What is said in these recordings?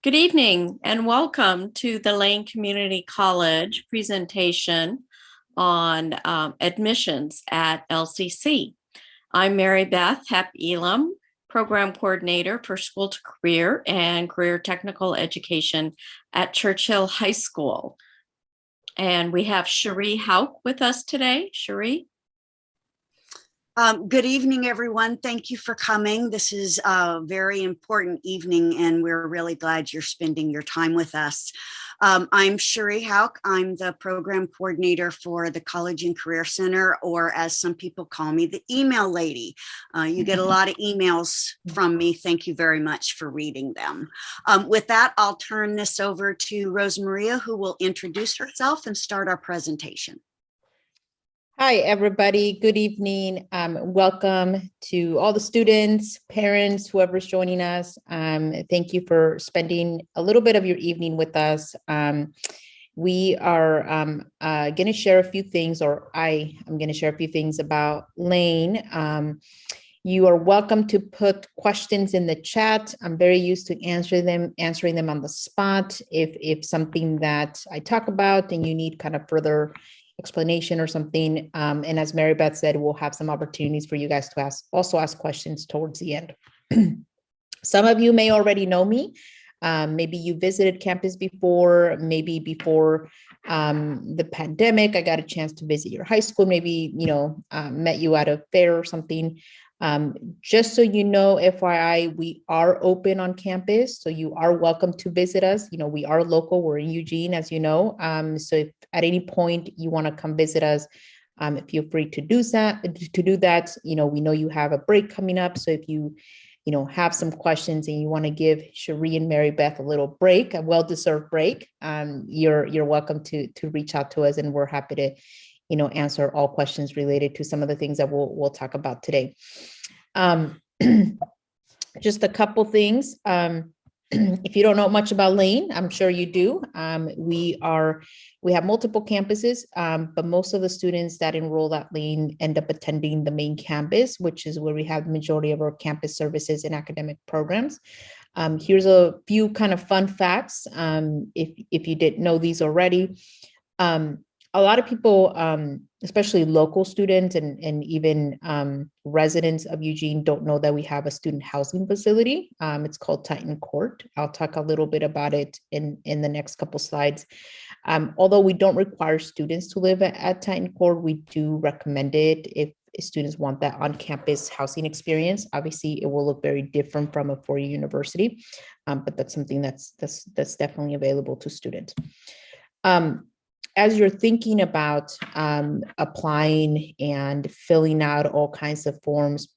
Good evening and welcome to the Lane Community College presentation on admissions at LCC. I'm Mary Beth Hepp Elam, Program Coordinator for School to Career and Career Technical Education at Churchill High School. And we have Cherie Hauk with us today. Cherie? Good evening, everyone. Thank you for coming. This is a very important evening, and we're really glad you're spending your time with us. I'm Cherie Hauk. I'm the program coordinator for the College and Career Center, or as some people call me, the email lady. You get a lot of emails from me. Thank you very much for reading them. With that, I'll turn this over to Rosemaria, who will introduce herself and start our presentation. Hi, everybody. Good evening. Welcome to all the students, parents, whoever's joining us. Thank you for spending a little bit of your evening with us. We are going to share a few things, or I am going to share a few things about Lane. You are welcome to put questions in the chat. I'm very used to answering them on the spot. If something that I talk about and you need kind of further explanation or something. And as Mary Beth said, we'll have some opportunities for you guys to also ask questions towards the end. Some of you may already know me. Maybe you visited campus before, maybe before the pandemic, I got a chance to visit your high school, maybe, met you at a fair or something. Just so you know, FYI, we are open on campus, so you are welcome to visit us. We are local, we're in Eugene, as you know. So if at any point you want to come visit us, feel free to do that. We know you have a break coming up. So if you have some questions and you want to give Cherie and Mary Beth a little break, a well-deserved break, you're welcome to reach out to us, and we're happy to answer all questions related to some of the things that we'll talk about today. Just a couple things. If you don't know much about Lane, I'm sure you do. We have multiple campuses, but most of the students that enroll at Lane end up attending the main campus, which is where we have the majority of our campus services and academic programs. Here's a few kind of fun facts. If you didn't know these already. A lot of people, especially local students and even residents of Eugene, don't know that we have a student housing facility. It's called Titan Court. I'll talk a little bit about it in the next couple slides. Although we don't require students to live at Titan Court, we do recommend it if students want that on-campus housing experience. Obviously, it will look very different from a four-year university, but that's something that's definitely available to students. As you're thinking about applying and filling out all kinds of forms,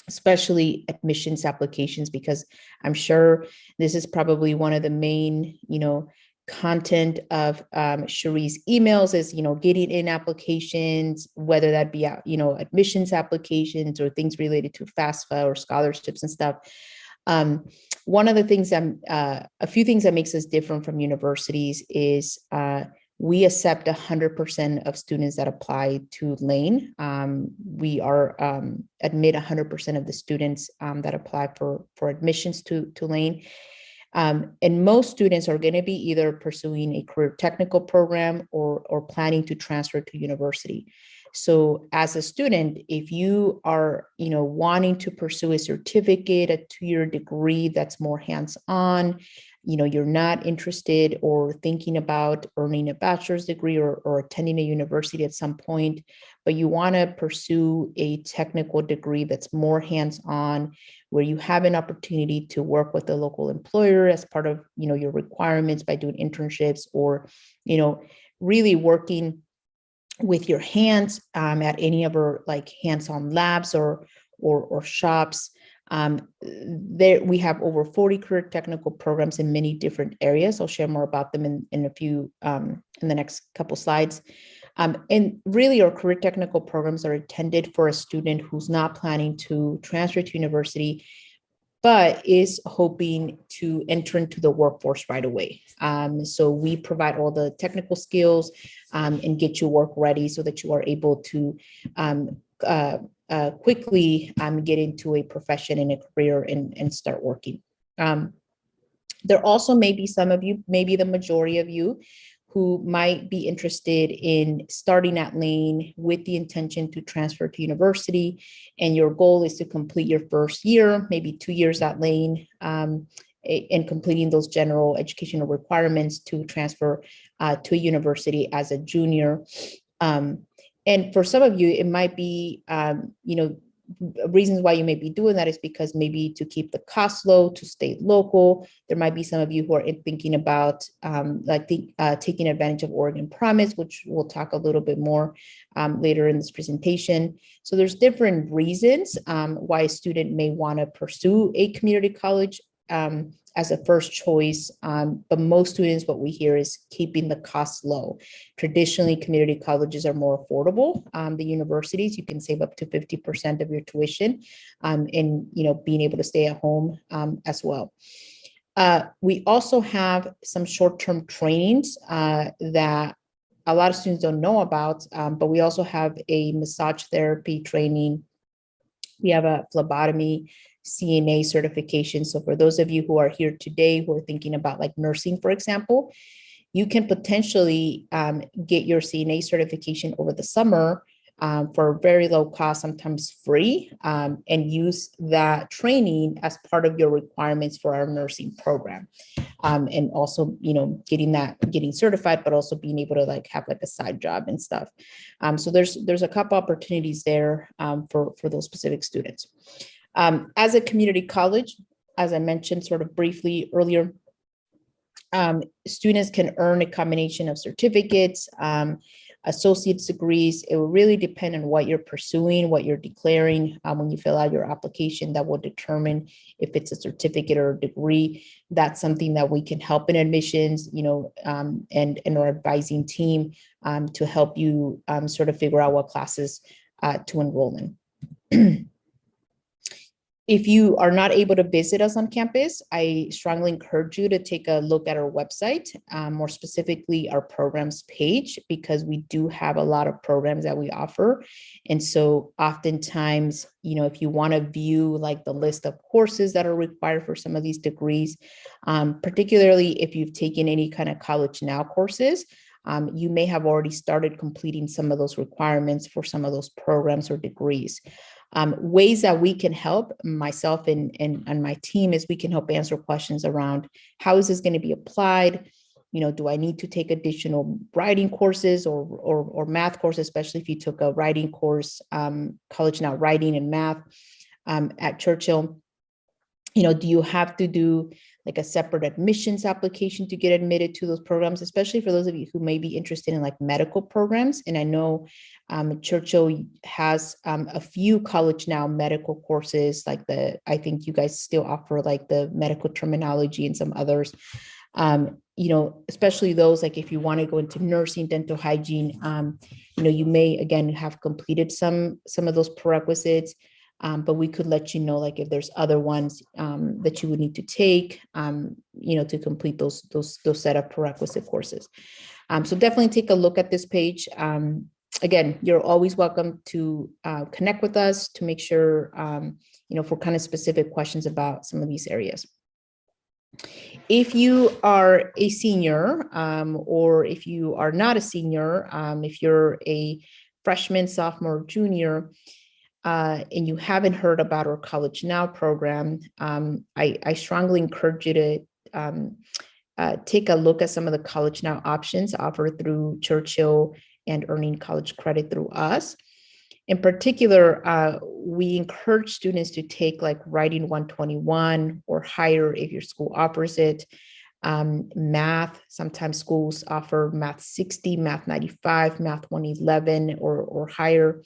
especially admissions applications, because I'm sure this is probably one of the main, content of Cherie's emails is, getting in applications, whether that be, admissions applications or things related to FAFSA or scholarships and stuff. One of the things a few things that makes us different from universities is we accept 100% of students that apply to Lane. We admit 100% of the students that apply for admissions to Lane. And most students are going to be either pursuing a career technical program or planning to transfer to university. So as a student, if you are, wanting to pursue a certificate, a 2-year degree that's more hands-on, you're not interested or thinking about earning a bachelor's degree or attending a university at some point, but you want to pursue a technical degree that's more hands-on, where you have an opportunity to work with a local employer as part of, your requirements by doing internships or, really working with your hands at any of our hands-on labs or shops. There we have over 40 career technical programs in many different areas. I'll share more about them in a few in the next couple slides. And really our career technical programs are intended for a student who's not planning to transfer to university, but is hoping to enter into the workforce right away. So we provide all the technical skills and get you work ready so that you are able to quickly get into a profession and a career and start working. There also may be some of you, maybe the majority of you, who might be interested in starting at Lane with the intention to transfer to university. And your goal is to complete your first year, maybe 2 years at Lane, and completing those general educational requirements to transfer to a university as a junior. And for some of you, it might be, reasons why you may be doing that is because maybe to keep the costs low, to stay local. There might be some of you who are thinking about taking advantage of Oregon Promise, which we'll talk a little bit more later in this presentation. So there's different reasons why a student may want to pursue a community college as a first choice. But most students, what we hear is keeping the costs low. Traditionally, community colleges are more affordable. The universities, you can save up to 50% of your tuition and being able to stay at home as well. We also have some short-term trainings that a lot of students don't know about, but we also have a massage therapy training. We have a phlebotomy CNA certification. So for those of you who are here today who are thinking about like nursing, for example, you can potentially get your CNA certification over the summer for very low cost, sometimes free, and use that training as part of your requirements for our nursing program. And also, getting certified, but also being able to like have like a side job and stuff. So there's a couple opportunities there for those specific students. As a community college, as I mentioned sort of briefly earlier, students can earn a combination of certificates, associate's degrees. It will really depend on what you're pursuing, what you're declaring when you fill out your application. That will determine if it's a certificate or a degree. That's something that we can help in admissions, and our advising team to help you sort of figure out what classes to enroll in. If you are not able to visit us on campus, I strongly encourage you to take a look at our website, more specifically our programs page, because we do have a lot of programs that we offer. And so oftentimes, if you want to view like the list of courses that are required for some of these degrees, particularly if you've taken any kind of College Now courses, you may have already started completing some of those requirements for some of those programs or degrees. Ways that we can help, myself and my team, is we can help answer questions around how is this going to be applied? Do I need to take additional writing courses or math courses, especially if you took a writing course, College Now writing and math at Churchill? Do you have to do like a separate admissions application to get admitted to those programs, especially for those of you who may be interested in like medical programs? And I know Churchill has a few College Now medical courses, like I think you guys still offer like the medical terminology and some others. Especially those, like if you want to go into nursing, dental hygiene, you may again have completed some of those prerequisites. But we could let you know, like if there's other ones that you would need to take, to complete those set of prerequisite courses. So definitely take a look at this page. Again, you're always welcome to connect with us to make sure, for kind of specific questions about some of these areas. If you are a senior, or if you are not a senior, if you're a freshman, sophomore, junior, and you haven't heard about our College Now program, I strongly encourage you to take a look at some of the College Now options offered through Churchill and earning college credit through us. In particular, we encourage students to take like Writing 121 or higher if your school offers it. Math, sometimes schools offer Math 60, Math 95, Math 111 or higher.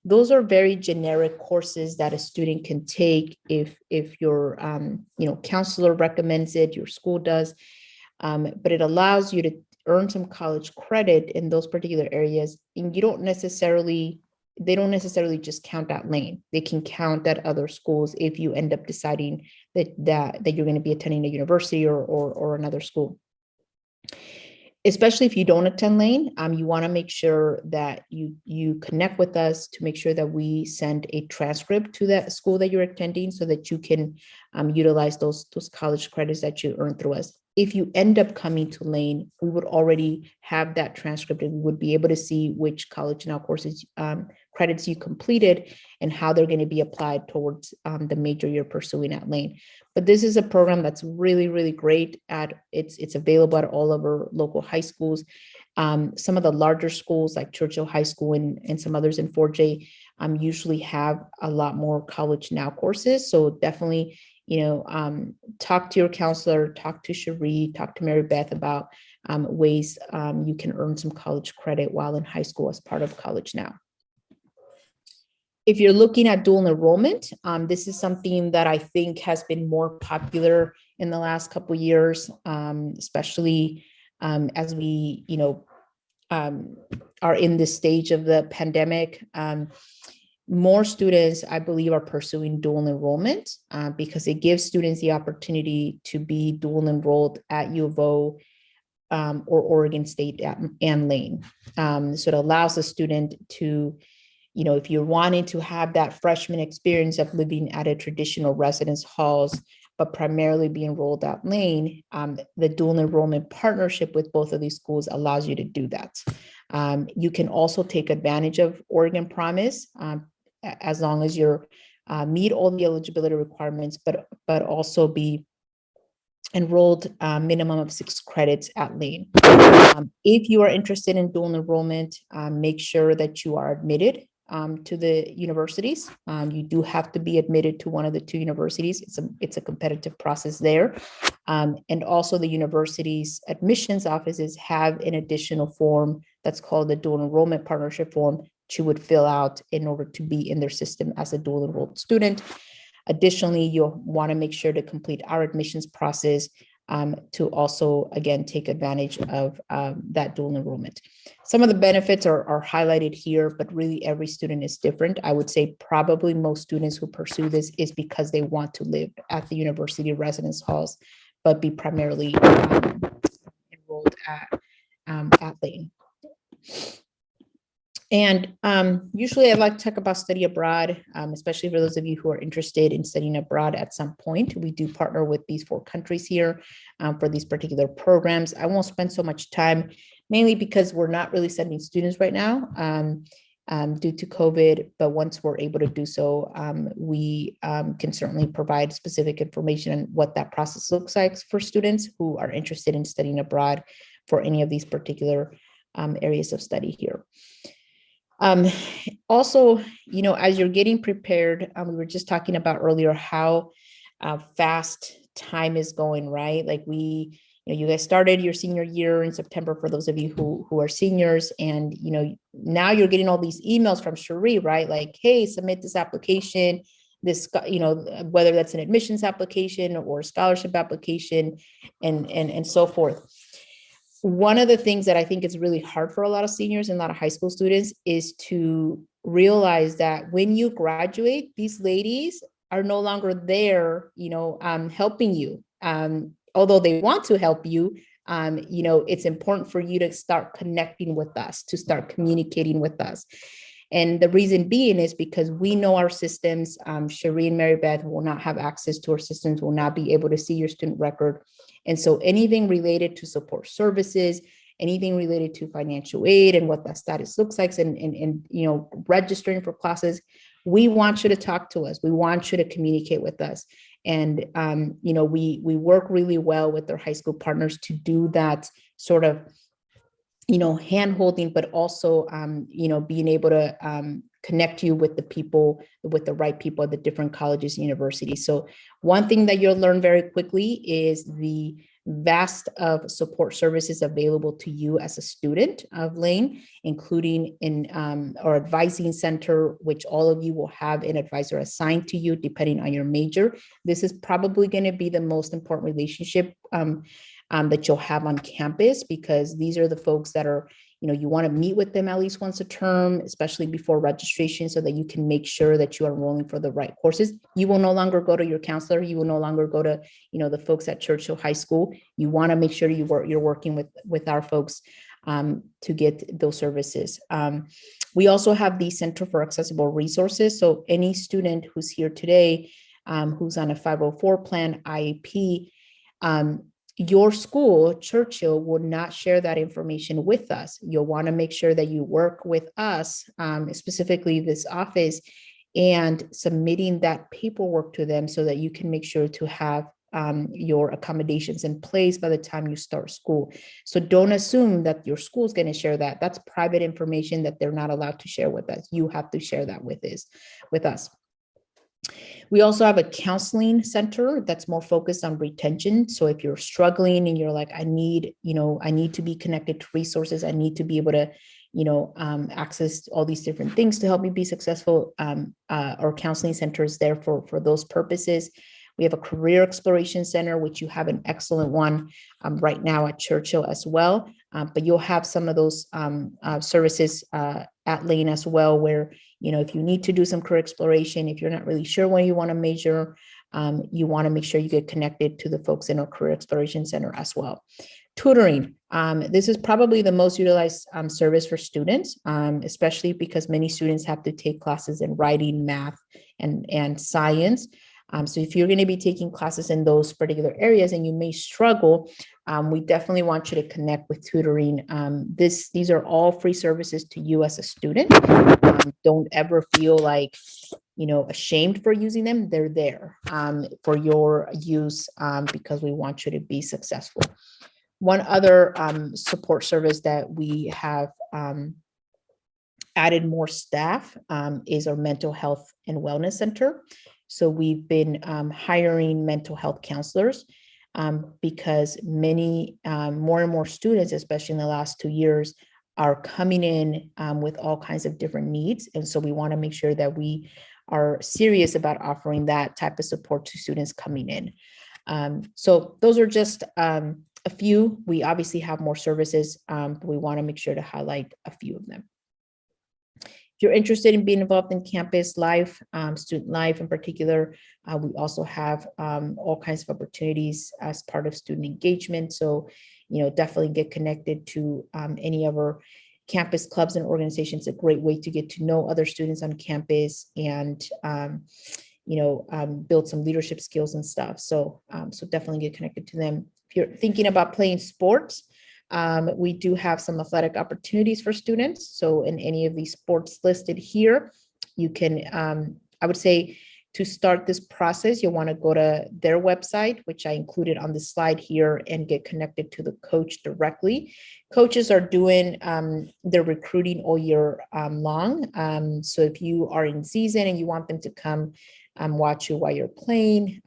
Those are very generic courses that a student can take if your counselor recommends it, your school does, but it allows you to earn some college credit in those particular areas. And they don't necessarily just count at Lane. They can count at other schools if you end up deciding that you're going to be attending a university or another school. especially if you don't attend Lane, you want to make sure that you connect with us to make sure that we send a transcript to that school that you're attending so that you can utilize those college credits that you earn through us. If you end up coming to Lane, we would already have that transcript and we would be able to see which College Now courses credits you completed and how they're going to be applied towards the major you're pursuing at Lane. But this is a program that's really, really great. It's available at all of our local high schools. Some of the larger schools like Churchill High School and some others in 4J usually have a lot more College Now courses. So definitely, talk to your counselor, talk to Cherie, talk to Mary Beth about ways you can earn some college credit while in high school as part of College Now. If you're looking at dual enrollment, this is something that I think has been more popular in the last couple of years, especially as we, are in this stage of the pandemic. More students, I believe, are pursuing dual enrollment because it gives students the opportunity to be dual enrolled at U of O or Oregon State and Lane. So it allows the student to, if you're wanting to have that freshman experience of living at a traditional residence halls, but primarily be enrolled at Lane, the dual enrollment partnership with both of these schools allows you to do that. You can also take advantage of Oregon Promise as long as you're meet all the eligibility requirements, but also be enrolled minimum of 6 credits at Lane. If you are interested in dual enrollment, make sure that you are admitted to the universities. You do have to be admitted to one of the 2 universities. It's a competitive process there. And also the university's admissions offices have an additional form that's called the dual enrollment partnership form that you would fill out in order to be in their system as a dual enrolled student. Additionally, you'll want to make sure to complete our admissions process to also, again, take advantage of that dual enrollment. Some of the benefits are highlighted here, but really every student is different. I would say probably most students who pursue this is because they want to live at the university residence halls, but be primarily enrolled at Lane. And usually I like to talk about study abroad, especially for those of you who are interested in studying abroad at some point. We do partner with these 4 countries here for these particular programs. I won't spend so much time, mainly because we're not really sending students right now due to COVID, but once we're able to do so, we can certainly provide specific information on what that process looks like for students who are interested in studying abroad for any of these particular areas of study here. Also, as you're getting prepared, we were just talking about earlier how fast time is going, right? Like you guys started your senior year in September for those of you who are seniors, and now you're getting all these emails from Cherie, right? Like, hey, submit this application, this, whether that's an admissions application or a scholarship application, and so forth. One of the things that I think is really hard for a lot of seniors and a lot of high school students is to realize that when you graduate, these ladies are no longer there, helping you. Although they want to help you, it's important for you to start connecting with us, to start communicating with us. And the reason being is because we know our systems. Cherie and Mary Beth will not have access to our systems, will not be able to see your student record. And so anything related to support services, anything related to financial aid and what that status looks like and registering for classes, we want you to talk to us. We want you to communicate with us. And, we work really well with our high school partners to do that sort of, hand holding, but also, being able to connect you with the right people at the different colleges and universities. So one thing that you'll learn very quickly is the vast of support services available to you as a student of Lane, including in our advising center, which all of you will have an advisor assigned to you depending on your major. This is probably going to be the most important relationship that you'll have on campus, because these are the folks that are, you want to meet with them at least once a term, especially before registration, so that you can make sure that you are enrolling for the right courses. You will no longer go to your counselor. You will no longer go to, the folks at Churchill High School. You want to make sure you're working with our folks to get those services. We also have the Center for Accessible Resources. So any student who's here today, who's on a 504 plan, IEP, your school, Churchill, will not share that information with us. You'll want to make sure that you work with us, specifically this office, and submitting that paperwork to them so that you can make sure to have your accommodations in place by the time you start school. So don't assume that your school is going to share that. That's private information that they're not allowed to share with us. You have to share that with us. We also have a counseling center that's more focused on retention. So if you're struggling and you're like, I need to be connected to resources, I need to be able to, access all these different things to help me be successful, our counseling center is there for those purposes. We have a career exploration center, which you have an excellent one right now at Churchill as well. But you'll have some of those services at Lane as well, where, if you need to do some career exploration, if you're not really sure where you want to major, you want to make sure you get connected to the folks in our career exploration center as well. Tutoring. This is probably the most utilized service for students, especially because many students have to take classes in writing, math, and science. So if you're going to be taking classes in those particular areas and you may struggle, we definitely want you to connect with tutoring. These are all free services to you as a student. Don't ever feel like, ashamed for using them. They're there for your use because we want you to be successful. One other support service that we have added more staff is our mental health and wellness center. So we've been hiring mental health counselors because many more and more students, especially in the last 2 years, are coming in with all kinds of different needs. And so we want to make sure that we are serious about offering that type of support to students coming in. So those are just a few. We obviously have more services, but we want to make sure to highlight a few of them. If you're interested in being involved in campus life, student life in particular, we also have all kinds of opportunities as part of student engagement. So, definitely get connected to any of our campus clubs and organizations. A great way to get to know other students on campus and, build some leadership skills and stuff. So, so definitely get connected to them. If you're thinking about playing sports, we do have some athletic opportunities for students. So in any of these sports listed here, you can, I would say, to start this process, you'll want to go to their website, which I included on the slide here, and get connected to the coach directly. Coaches are doing their recruiting all year long. So if you are in season and you want them to come watch you while you're playing,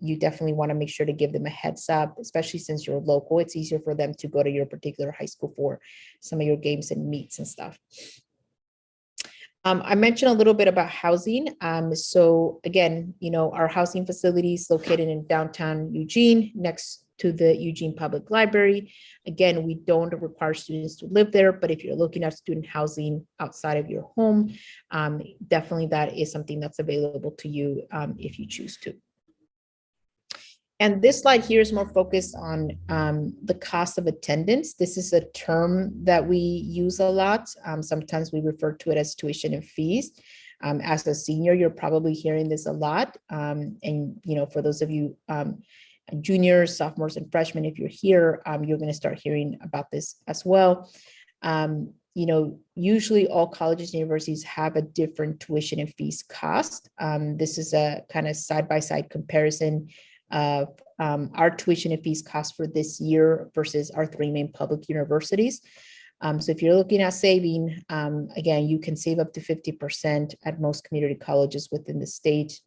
you definitely want to make sure to give them a heads up, especially since you're local. It's easier for them to go to your particular high school for some of your games and meets and stuff. I mentioned a little bit about housing. So again, our housing facilities located in downtown Eugene, next to the Eugene Public Library. Again, we don't require students to live there, but if you're looking at student housing outside of your home, definitely that is something that's available to you if you choose to. And this slide here is more focused on the cost of attendance. This is a term that we use a lot. Sometimes we refer to it as tuition and fees. As a senior, you're probably hearing this a lot. And, for those of you juniors, sophomores, and freshmen, if you're here, you're going to start hearing about this as well. Usually all colleges and universities have a different tuition and fees cost. This is a kind of side-by-side comparison of our tuition and fees cost for this year versus our three main public universities. So if you're looking at saving, again, you can save up to 50% at most community colleges within the state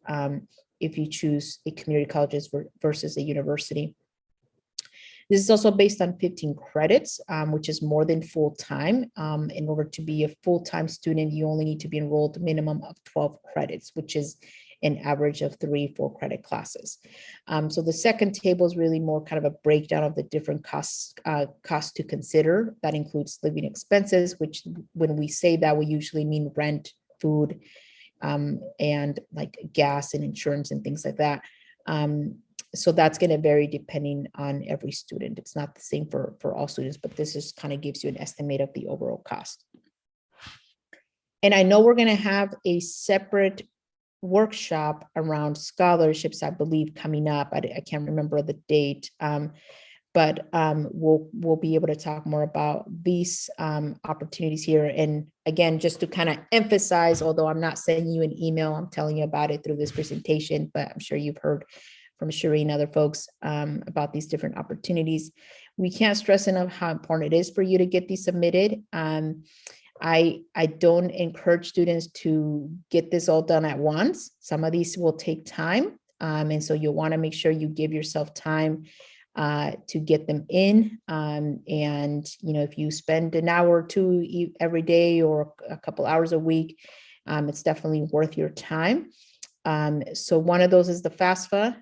if you choose a community colleges versus a university. This is also based on 15 credits, which is more than full-time. In order to be a full-time student, you only need to be enrolled a minimum of 12 credits, which is an average of 3 4-credit classes. So the second table is really more kind of a breakdown of the different costs to consider. That includes living expenses, which when we say that, we usually mean rent, food, and like gas and insurance and things like that. So that's going to vary depending on every student. It's not the same for all students, but this just kind of gives you an estimate of the overall cost. And I know we're going to have a separate workshop around scholarships, I believe, coming up. I can't remember the date, but we'll be able to talk more about these opportunities here. And again, just to kind of emphasize, although I'm not sending you an email, I'm telling you about it through this presentation, but I'm sure you've heard from Cherie and other folks about these different opportunities. We can't stress enough how important it is for you to get these submitted. I don't encourage students to get this all done at once. Some of these will take time. And so you'll want to make sure you give yourself time to get them in. And, you know, if you spend an hour or two every day or a couple hours a week, it's definitely worth your time. So one of those is the FAFSA.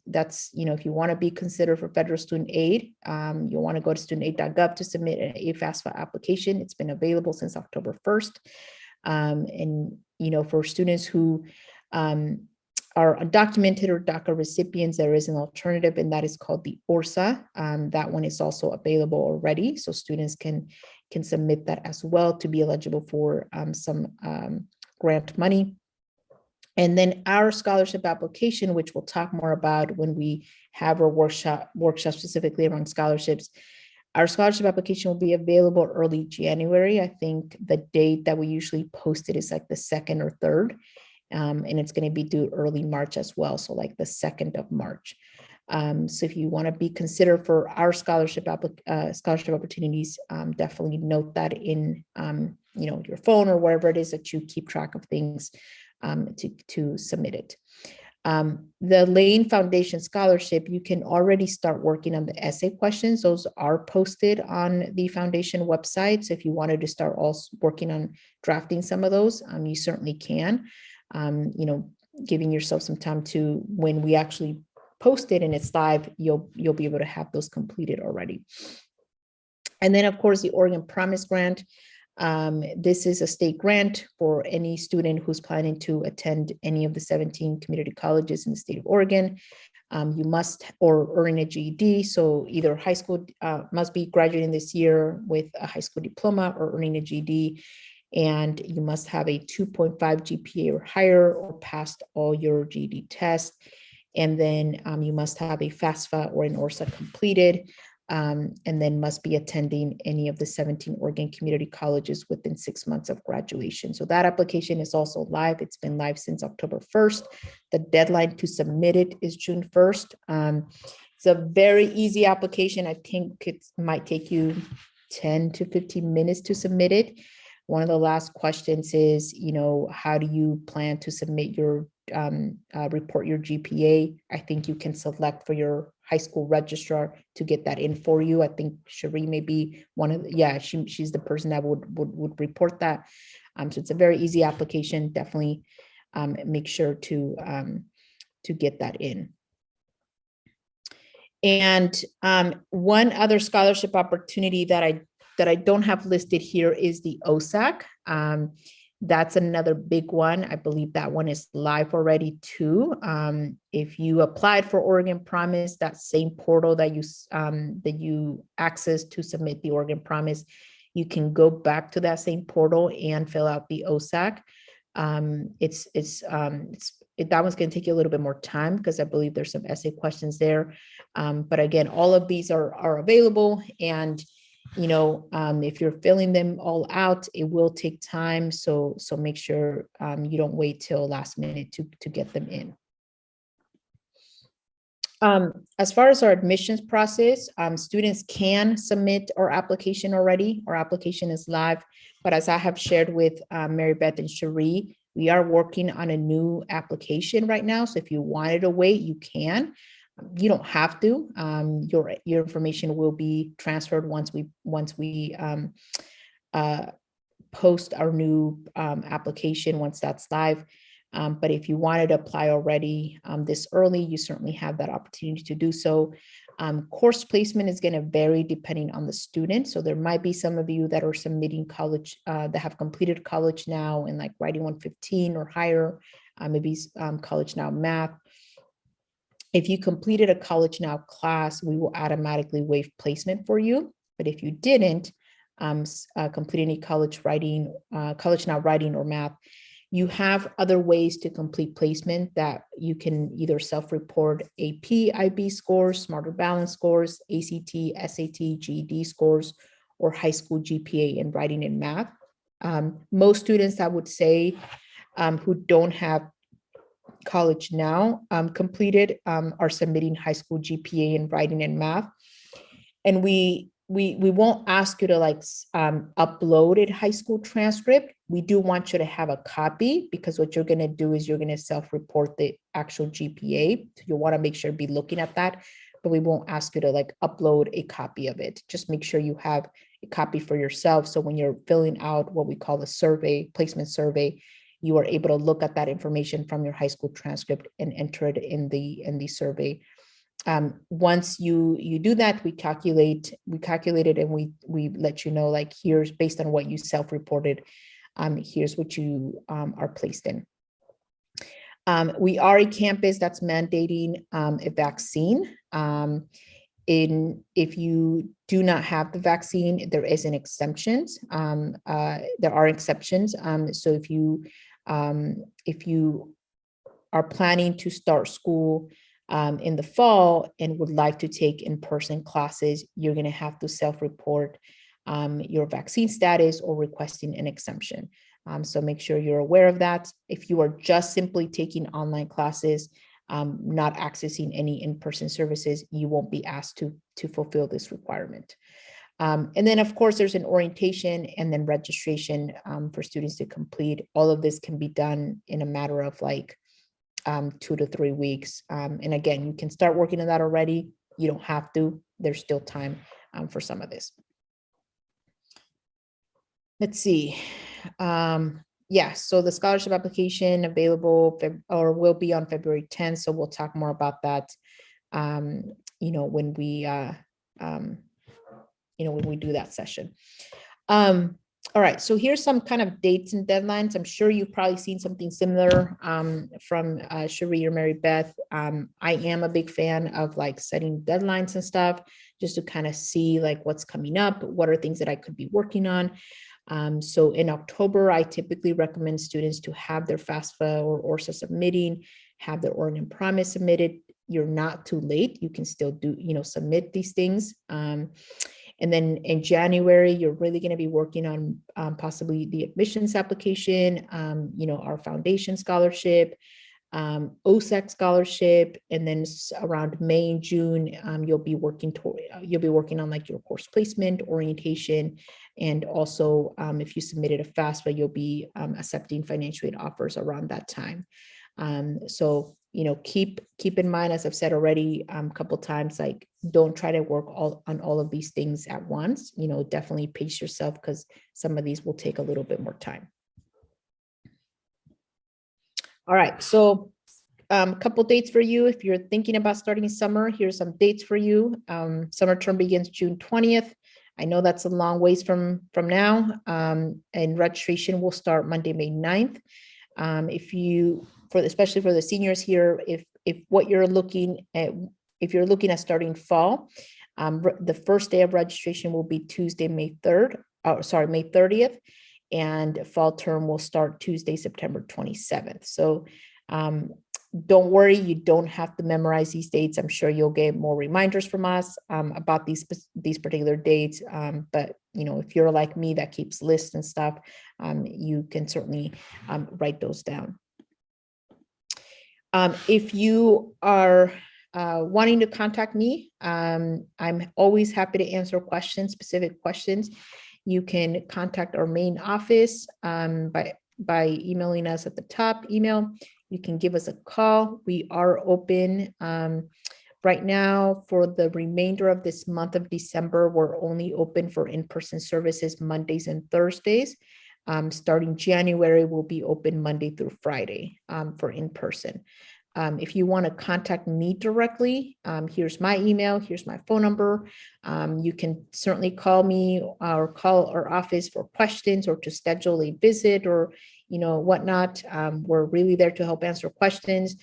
That's, you know, if you want to be considered for federal student aid, you'll want to go to studentaid.gov to submit a FAFSA application. It's been available since October 1st. And, you know, for students who are undocumented or DACA recipients, there is an alternative, and that is called the ORSA. That one is also available already. So students can submit that as well to be eligible for some grant money. And then our scholarship application, which we'll talk more about when we have our workshop specifically around scholarships. Our scholarship application will be available early January. I think the date that we usually post it is like the 2nd or 3rd. And it's going to be due early March as well. So like the 2nd of March. So if you want to be considered for our scholarship opportunities, definitely note that in you know, your phone or wherever it is that you keep track of things to submit it. The Lane Foundation Scholarship, you can already start working on the essay questions. Those are posted on the foundation website. So if you wanted to start also working on drafting some of those, you certainly can. You know, giving yourself some time to, when we actually post it and it's live, you'll be able to have those completed already. And then of course the Oregon Promise Grant. This is a state grant for any student who's planning to attend any of the 17 community colleges in the state of Oregon. You must, or earn a GED, so either high school, must be graduating this year with a high school diploma or earning a GED, and you must have a 2.5 GPA or higher or passed all your GED tests. And then you must have a FAFSA or an ORSA completed. And then must be attending any of the 17 Oregon community colleges within 6 months of graduation. So that application is also live. It's been live since October 1st. The deadline to submit it is June 1st. It's a very easy application. I think it might take you 10 to 15 minutes to submit it. One of the last questions is, you know, how do you plan to submit your report your GPA? I think you can select for your high school registrar to get that in for you. I think Cherie may be one of the, she's the person that would report that. So it's a very easy application. Definitely make sure to get that in. And one other scholarship opportunity that I don't have listed here is the OSAC. That's another big one. I believe that one is live already too. If you applied for Oregon Promise, that same portal that you access to submit the Oregon Promise, you can go back to that same portal and fill out the OSAC. That one's going to take you a little bit more time because I believe there's some essay questions there. But again, all of these are available, and you know, if you're filling them all out, it will take time. So make sure you don't wait till last minute to get them in. As far as our admissions process, students can submit our application already. Our application is live, but as I have shared with Mary Beth and Cherie, we are working on a new application right now. So if you wanted to wait, you can. You don't have to. Your information will be transferred once we post our new application, once that's live. But if you wanted to apply already this early, you certainly have that opportunity to do so. Course placement is going to vary depending on the student. So there might be some of you that are submitting college, that have completed college now in like Writing 115 or higher, maybe College Now Math. If you completed a College Now class, we will automatically waive placement for you. But if you didn't complete any College Now Writing or Math, you have other ways to complete placement that you can either self-report AP, IB scores, Smarter Balance scores, ACT, SAT, GED scores, or high school GPA in writing and math. Most students, I would say, who don't have College Now completed are submitting high school GPA in writing and math. And we won't ask you to like upload a high school transcript. We do want you to have a copy, because what you're going to do is you're going to self-report the actual GPA. So you'll want to make sure to be looking at that, but we won't ask you to like upload a copy of it. Just make sure you have a copy for yourself. So when you're filling out what we call the survey, placement survey, you are able to look at that information from your high school transcript and enter it in the survey. Once you do that, we calculate it, and we let you know, like, here's based on what you self-reported, here's what you are placed in. We are a campus that's mandating a vaccine. If you do not have the vaccine, there is an exemptions. There are exceptions. So if you are planning to start school in the fall and would like to take in-person classes, you're going to have to self-report your vaccine status or requesting an exemption. So make sure you're aware of that. If you are just simply taking online classes, not accessing any in-person services, you won't be asked to fulfill this requirement. And then, of course, there's an orientation and then registration for students to complete. All of this can be done in a matter of like 2 to 3 weeks. And again, you can start working on that already. You don't have to. There's still time for some of this. Let's see. Yeah, so the scholarship application available or will be on February 10th. So we'll talk more about that, when we, when we do that session. All right, so here's some kind of dates and deadlines. I'm sure you've probably seen something similar from Cherie or Mary Beth. I am a big fan of like setting deadlines and stuff, just to kind of see like what's coming up, what are things that I could be working on. So in October, I typically recommend students to have their FAFSA or ORSA submitting, have their Oregon Promise submitted. You're not too late. You can still do, submit these things. And then in January, you're really going to be working on possibly the admissions application, our foundation scholarship, OSAC scholarship, and then around May and June, you'll be working on like your course placement, orientation, and also if you submitted a FAFSA, you'll be accepting financial aid offers around that time. So keep in mind, as I've said already a couple times, like don't try to work on all of these things at once. Definitely pace yourself, because some of these will take a little bit more time. All right, so a couple dates for you. If you're thinking about starting summer, here's some dates for you. Summer term begins June 20th. I know that's a long ways from now, and registration will start Monday, May 9th. Especially for the seniors here, if you're looking at starting fall, the first day of registration will be Tuesday, May 30th, and fall term will start Tuesday, September 27th. So don't worry, you don't have to memorize these dates. I'm sure you'll get more reminders from us about these particular dates. But if you're like me that keeps lists and stuff, you can certainly write those down. If you are wanting to contact me, I'm always happy to answer specific questions. You can contact our main office by emailing us at the top email. You can give us a call. We are open right now for the remainder of this month of December. We're only open for in-person services Mondays and Thursdays. Starting January, will be open Monday through Friday for in-person. If you want to contact me directly, here's my email, here's my phone number. You can certainly call me or call our office for questions or to schedule a visit or, whatnot. We're really there to help answer questions.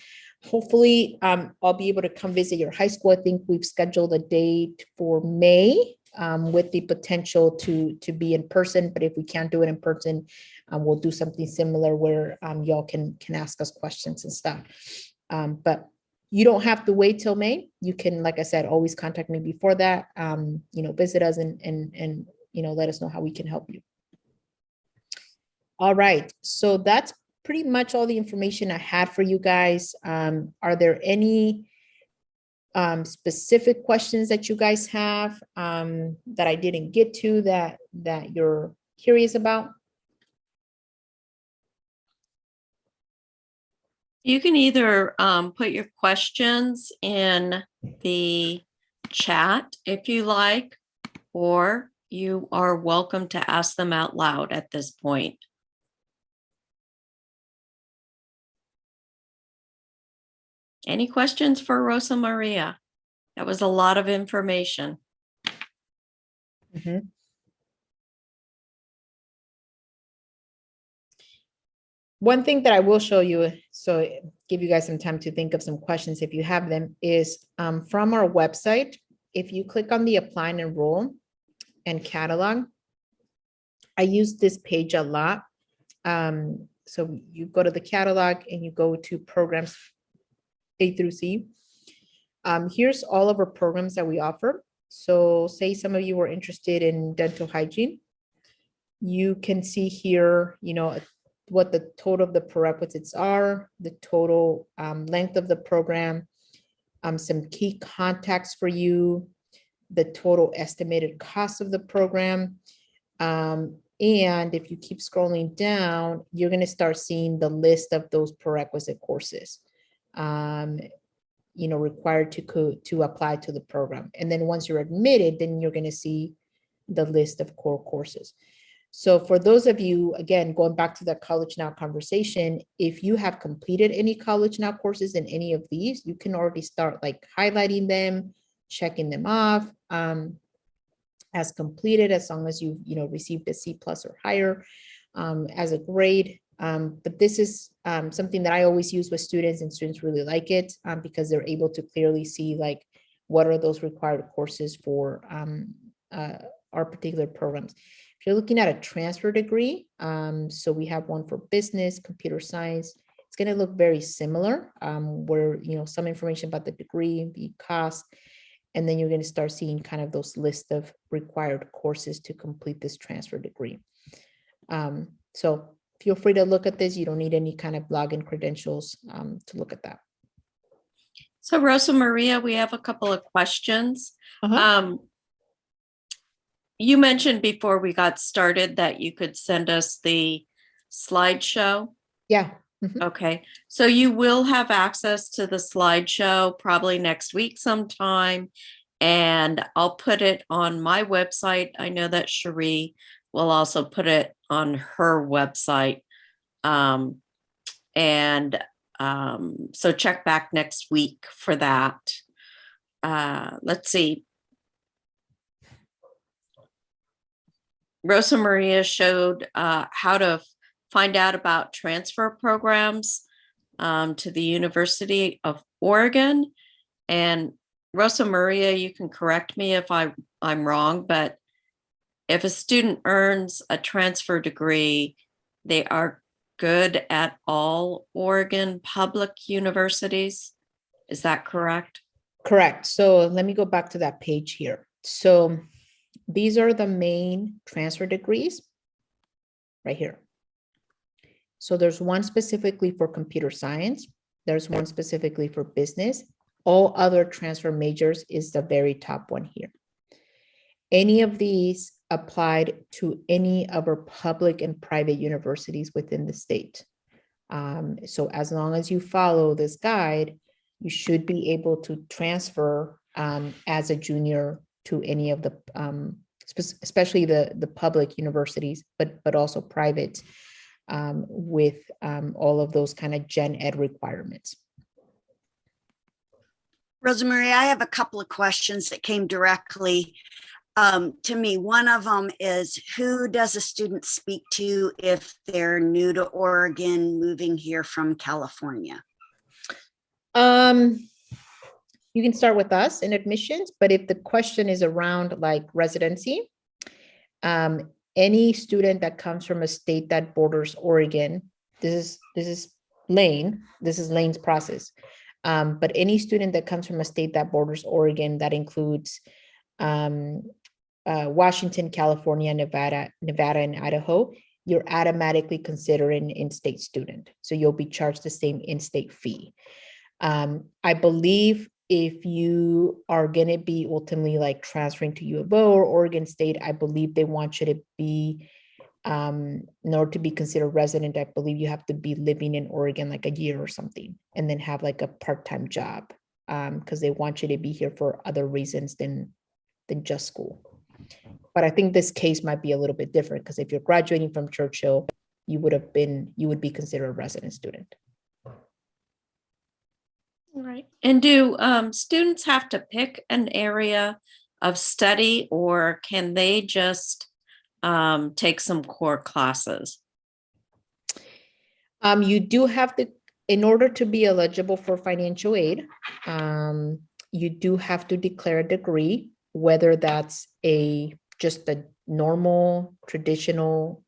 Hopefully, I'll be able to come visit your high school. I think we've scheduled a date for May with the potential to be in person. But if we can't do it in person, we'll do something similar where y'all can ask us questions and stuff. But you don't have to wait till May. You can, like I said, always contact me before that. Visit us and let us know how we can help you. All right, so that's pretty much all the information I had for you guys. Are there any specific questions that you guys have that I didn't get to that you're curious about? You can either put your questions in the chat if you like, or you are welcome to ask them out loud at this point. Any questions for Rosa Maria? That was a lot of information. Mm-hmm. One thing that I will show you, so give you guys some time to think of some questions if you have them, is from our website. If you click on the apply and enroll and catalog, I use this page a lot. So you go to the catalog and you go to programs A through C. Here's all of our programs that we offer. So say some of you are interested in dental hygiene. You can see here, what the total of the prerequisites are, the total length of the program, some key contacts for you, the total estimated cost of the program. And if you keep scrolling down, you're going to start seeing the list of those prerequisite courses required to apply to the program. And then once you're admitted, then you're going to see the list of core courses. So for those of you, again, going back to that College Now conversation, if you have completed any College Now courses in any of these, you can already start like highlighting them, checking them off as completed, as long as you've received a C+ or higher as a grade. But this is something that I always use with students, and students really like it because they're able to clearly see like what are those required courses for our particular programs. If you're looking at a transfer degree, so we have one for business, computer science. It's going to look very similar, where some information about the degree, the cost, and then you're going to start seeing kind of those list of required courses to complete this transfer degree. So feel free to look at this. You don't need any kind of login credentials to look at that. So Rosa Maria, we have a couple of questions. You mentioned before we got started that you could send us the slideshow. Yeah. Okay, so you will have access to the slideshow probably next week sometime, and I'll put it on my website. I know that Cherie will also put it on her website. So check back next week for that. Let's see. Rosa Maria showed how to find out about transfer programs to the University of Oregon. And Rosa Maria, you can correct me if I'm wrong, but if a student earns a transfer degree, they are good at all Oregon public universities. Is that correct? Correct. So let me go back to that page here. So these are the main transfer degrees right here. So there's one specifically for computer science. There's one specifically for business. All other transfer majors is the very top one here. Any of these applied to any of our public and private universities within the state. So as long as you follow this guide, you should be able to transfer as a junior to any of the especially the public universities, but also private, with all of those kind of gen ed requirements. Rosemary, I have a couple of questions that came directly to me. One of them is, who does a student speak to if they're new to Oregon, moving here from California? You can start with us in admissions, but if the question is around like residency, any student that comes from a state that borders Oregon, this is Lane's process. But any student that comes from a state that borders Oregon, that includes Washington, California, Nevada, and Idaho, you're automatically considered an in-state student. So you'll be charged the same in-state fee. I believe if you are going to be ultimately like transferring to U of O or Oregon State, I believe they want you to be, in order to be considered resident, I believe you have to be living in Oregon like a year or something, and then have like a part-time job, because they want you to be here for other reasons than just school. But I think this case might be a little bit different, because if you're graduating from Churchill, you would be considered a resident student. Right. And do students have to pick an area of study, or can they just take some core classes? You do have to, in order to be eligible for financial aid, you do have to declare a degree, whether that's just a normal, traditional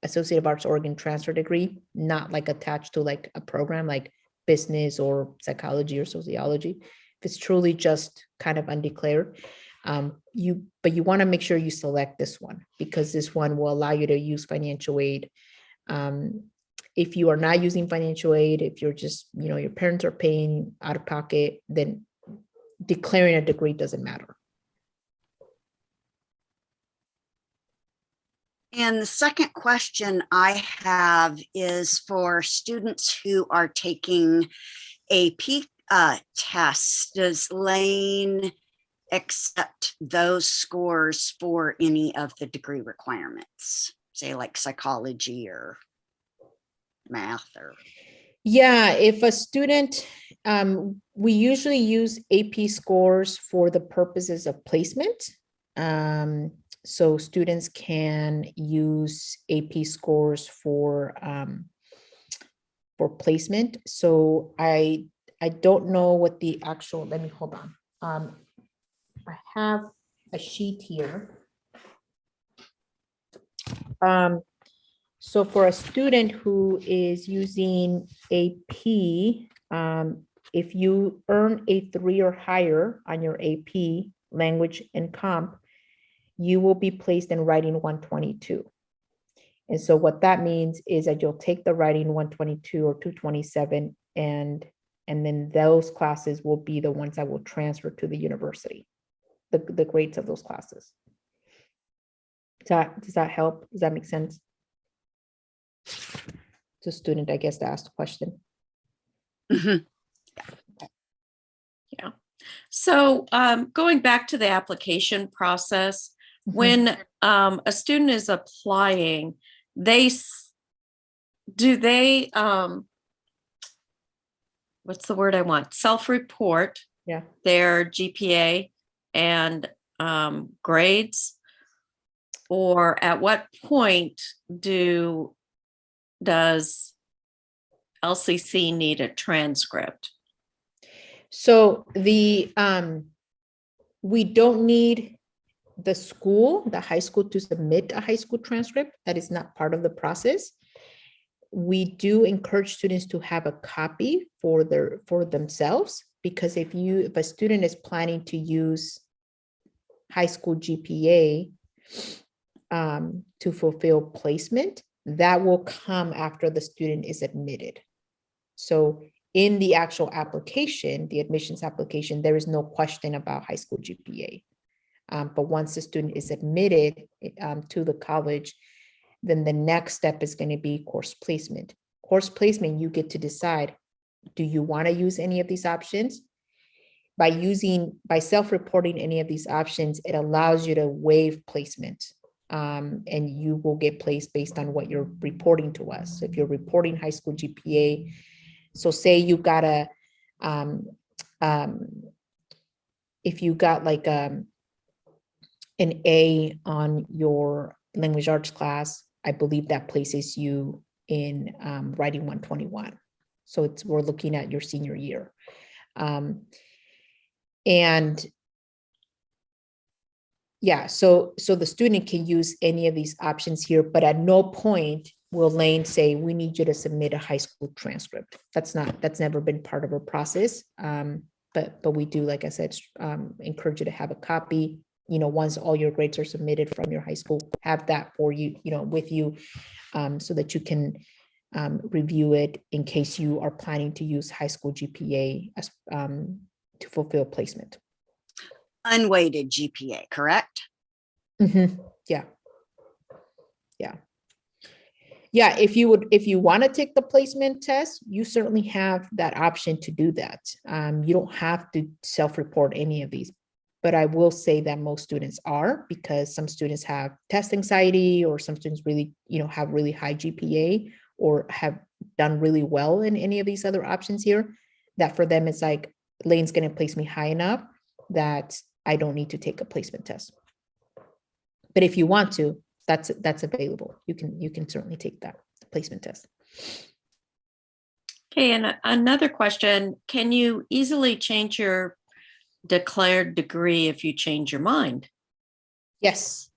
Associate of Arts Oregon transfer degree, not like attached to like a program like business or psychology or sociology. If it's truly just kind of undeclared, but you want to make sure you select this one, because this one will allow you to use financial aid. If you are not using financial aid, if you're just, your parents are paying out of pocket, then declaring a degree doesn't matter. And the second question I have is for students who are taking AP tests. Does Lane accept those scores for any of the degree requirements, say like psychology or math? Or yeah, if a student, we usually use AP scores for the purposes of placement. So students can use AP scores for placement. So I don't know what the actual, let me hold on. I have a sheet here. So for a student who is using AP, if you earn a 3 or higher on your AP language and comp, you will be placed in writing 122. And so what that means is that you'll take the writing 122 or 227, and then those classes will be the ones that will transfer to the university, the grades of those classes. Does that help? Does that make sense? It's a student, I guess, to ask the question. Mhm. Yeah. So going back to the application process, when a student is applying, do they what's the word I want? Self-report their GPA and grades, or at what point does LCC need a transcript? So we don't need the high school to submit a high school transcript. That is not part of the process. We do encourage students to have a copy for themselves, because if a student is planning to use high school GPA to fulfill placement, that will come after the student is admitted. So in the actual application, the admissions application, there is no question about high school GPA. But once the student is admitted to the college, then the next step is going to be course placement. Course placement, you get to decide, do you want to use any of these options? by self-reporting any of these options, it allows you to waive placement. And you will get placed based on what you're reporting to us. So if you're reporting high school GPA, so say you got if you got like an A on your language arts class, I believe that places you in writing 121. So we're looking at your senior year. And yeah, so the student can use any of these options here, but at no point will Lane say, we need you to submit a high school transcript. That's never been part of our process. But we do, like I said, encourage you to have a copy, once all your grades are submitted from your high school, have that for you, with you, so that you can review it in case you are planning to use high school GPA as to fulfill placement. Unweighted GPA, correct? Mm-hmm. Yeah. If you want to take the placement test, you certainly have that option to do that. You don't have to self-report any of these, but I will say that most students are, because some students have test anxiety, or some students really, have really high GPA, or have done really well in any of these other options here, that for them, it's like, Lane's going to place me high enough that I don't need to take a placement test. But if you want to, that's available. You can certainly take that placement test. Okay, and another question, can you easily change your declared degree if you change your mind? Yes.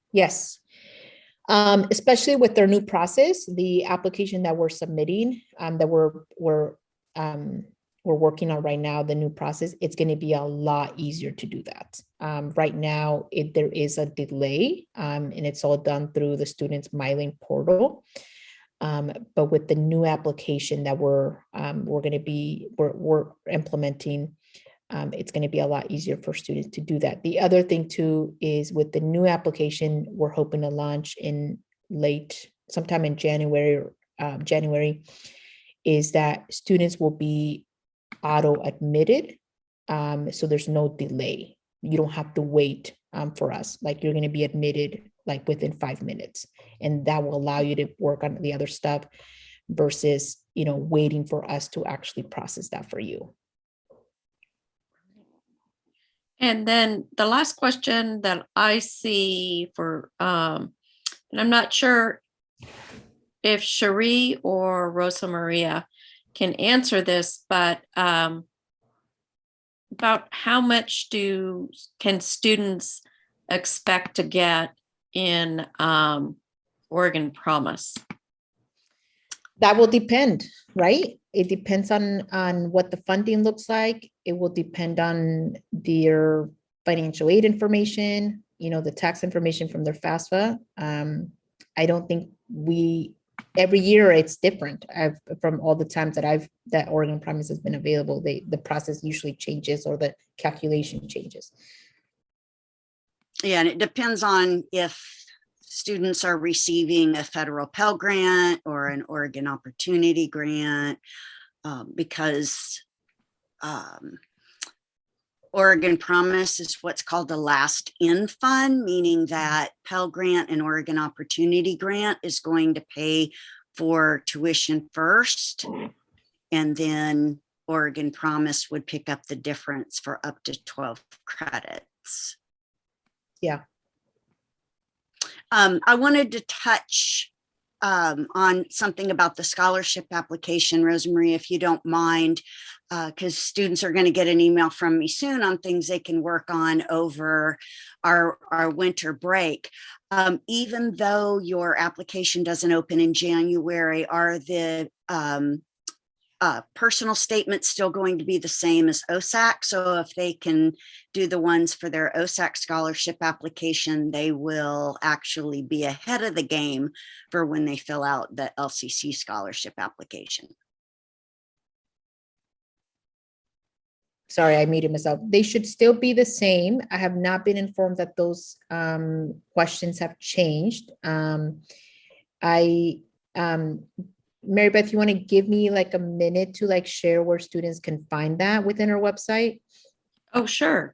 Especially with their new process, the application that we're submitting, that we're working on right now, the new process, it's going to be a lot easier to do that. Right now, there is a delay, and it's all done through the students' MyLane portal. But with the new application that we're implementing, it's going to be a lot easier for students to do that. The other thing too is, with the new application, we're hoping to launch in sometime in January, is that students will be auto admitted. So there's no delay. You don't have to wait for us. Like, you're going to be admitted like within 5 minutes, and that will allow you to work on the other stuff versus, waiting for us to actually process that for you. And then the last question that I see for, and I'm not sure if Cherie or Rosa Maria can answer this, but about how much can students expect to get in Oregon Promise? That will depend, right? It depends on what the funding looks like. It will depend on their financial aid information, the tax information from their FAFSA. I don't think every year it's different. From all the times that Oregon Promise has been available, the process usually changes, or the calculation changes. Yeah, and it depends on if students are receiving a federal Pell Grant or an Oregon Opportunity Grant, because Oregon Promise is what's called the last in fund, meaning that Pell Grant and Oregon Opportunity Grant is going to pay for tuition first, and then Oregon Promise would pick up the difference for up to 12 credits. Yeah. I wanted to touch on something about the scholarship application, Rosemarie, if you don't mind, because students are going to get an email from me soon on things they can work on over our winter break. Even though your application doesn't open in January, are the personal statements still going to be the same as OSAC? So if they can do the ones for their OSAC scholarship application, they will actually be ahead of the game for when they fill out the LCC scholarship application. Sorry, I muted myself. They should still be the same. I have not been informed that those questions have changed. Mary Beth, you want to give me like a minute to share where students can find that within our website? Oh, sure.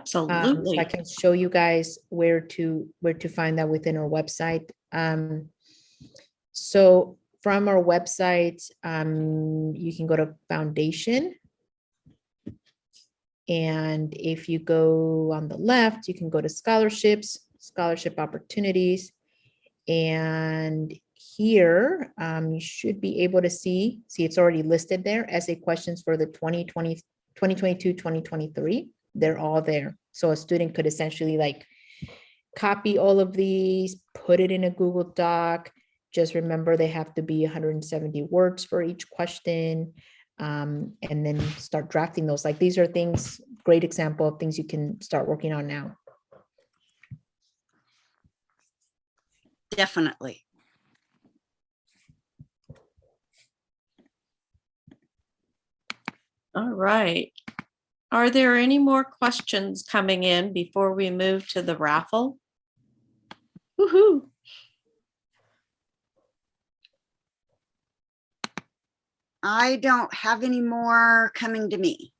So I Absolutely. can show you guys where to find that within our website. So from our website, you can go to foundation. And if you go on the left, you can go to scholarships, scholarship opportunities. And here, you should be able to see it's already listed there, essay questions for the 2022-2023. They're all there. So a student could essentially like copy all of these, put it in a Google Doc. Just remember they have to be 170 words for each question. And then start drafting those. Like these are things, great example of things you can start working on now. Definitely. All right. Are there any more questions coming in before we move to the raffle? Woohoo. I don't have any more coming to me.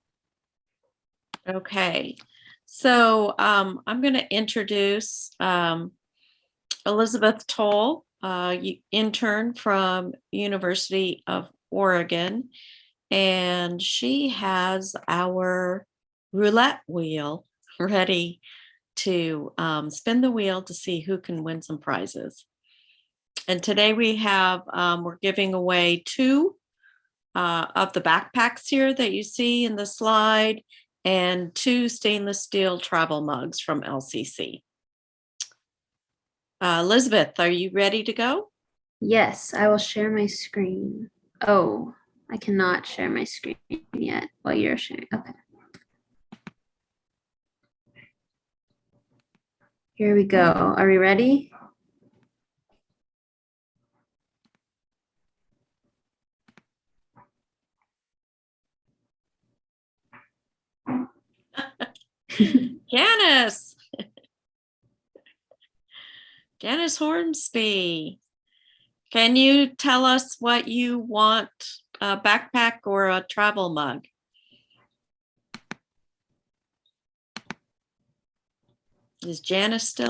Okay. So I'm going to introduce Elizabeth Toll, intern from University of Oregon, and she has our roulette wheel ready to spin the wheel to see who can win some prizes. And today we have, we're giving away 2 of the backpacks here that you see in the slide, and 2 stainless steel travel mugs from LCC. Elizabeth, are you ready to go? Yes, I will share my screen. Oh, I cannot share my screen yet while you're sharing. Okay. Here we go. Are we ready? Janice. Janice Hornsby. Can you tell us what you want, a backpack or a travel mug? Is Janice still